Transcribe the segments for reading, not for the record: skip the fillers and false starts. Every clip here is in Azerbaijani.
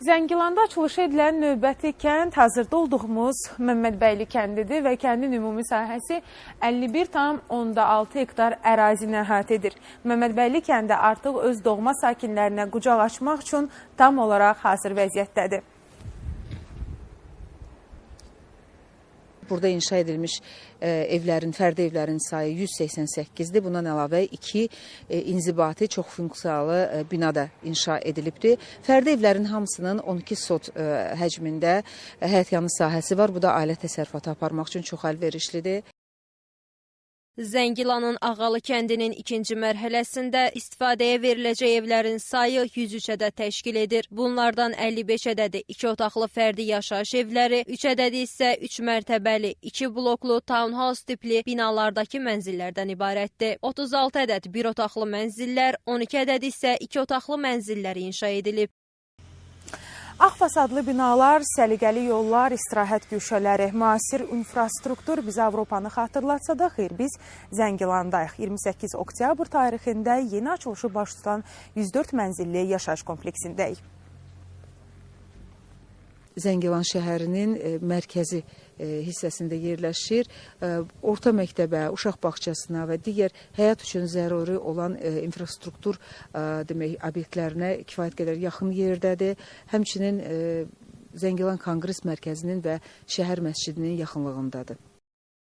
Zəngilanda açılışı edilən növbəti kənd hazırda olduğumuz Məmmədbəyli kəndidir və kəndin ümumi sahəsi 51,6 hektar ərazini əhatə edir. Məmmədbəyli kəndi artıq öz doğma sakinlərinə qucaq açmaq üçün tam olaraq hazır vəziyyətdədir. Burada inşa edilmiş evlərin, fərdi evlərin sayı 188-dir. Bundan əlavə 2 inzibati çoxfunksiyalı bina da inşa edilibdir. Fərdi evlərin hamısının 12 sot həcmində həyətyanı sahəsi var. Bu da ailə təsərrüfatı aparmaq üçün çox əlverişlidir. Zəngilanın Ağalı kəndinin ikinci mərhələsində istifadəyə veriləcək evlərin sayı 103 ədəd təşkil edir. Bunlardan 55 ədədi 2 otaqlı fərdi yaşayış evləri, 3 ədədi isə 3 mərtəbəli, 2 bloklu townhouse tipli binalardakı mənzillərdən ibarətdir. 36 ədəd 1 otaqlı mənzillər, 12 ədədi isə 2 otaqlı mənzillər inşa edilib. Ağ fasadlı binalar, səliqəli yollar, istirahət güşələri, müasir infrastruktur bizi Avropanı xatırlatsa da xeyr, biz Zəngilandayıq. 28 oktyabr tarixində yeni açılışı baş tutan 104 mənzilli yaşayış kompleksindəyik. Zəngilan şəhərinin mərkəzi hissəsində yerləşir. Orta məktəbə, uşaq bağçasına və digər həyat üçün zəruri olan infrastruktur obyektlərinə kifayət qədər yaxın yerdədir. Həmçinin Zəngilan Konqres Mərkəzinin və şəhər məscidinin yaxınlığındadır.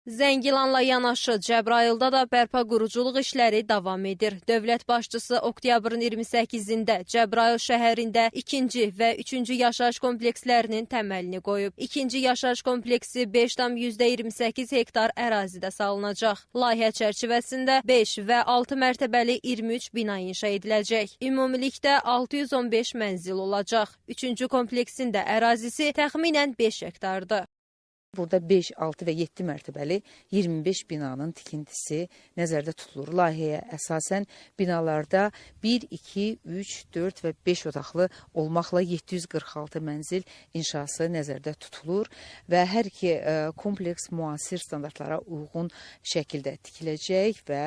Zəngilanla yanaşı Cəbrayılda da bərpa quruculuq işləri davam edir. Dövlət başçısı oktyabrın 28-də Cəbrayıl şəhərində 2-ci və 3-cü yaşayış komplekslərinin təməlini qoyub. 2-ci yaşayış kompleksi 5,28 hektar ərazidə salınacaq. Layihə çərçivəsində 5 və 6 mərtəbəli 23 bina inşa ediləcək. Ümumilikdə 615 mənzil olacaq. 3-cü kompleksin də ərazisi təxminən 5 hektardır. Burada 5, 6 və 7 mərtəbəli 25 binanın tikintisi nəzərdə tutulur. Layihəyə əsasən binalarda 1, 2, 3, 4 və 5 otaqlı olmaqla 746 mənzil inşası nəzərdə tutulur və hər iki kompleks müasir standartlara uyğun şəkildə tikiləcək və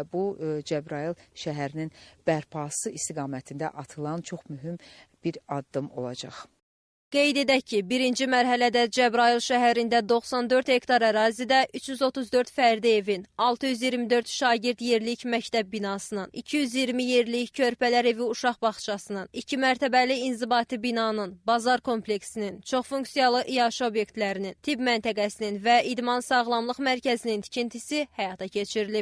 bu Cəbrayıl şəhərinin bərpası istiqamətində atılan çox mühüm bir addım olacaq. Qeyd edək ki, birinci mərhələdə Cəbrayıl şəhərində 94 hektar ərazidə 334 fərdi evin, 624 şagird yerlik məktəb binasının, 220 yerlik körpələr evi uşaq bağçasının, 2 mərtəbəli inzibati binanın, bazar kompleksinin, çoxfunksiyalı iaşə obyektlərinin, tibb məntəqəsinin və idman sağlamlıq mərkəzinin tikintisi həyata keçirilib.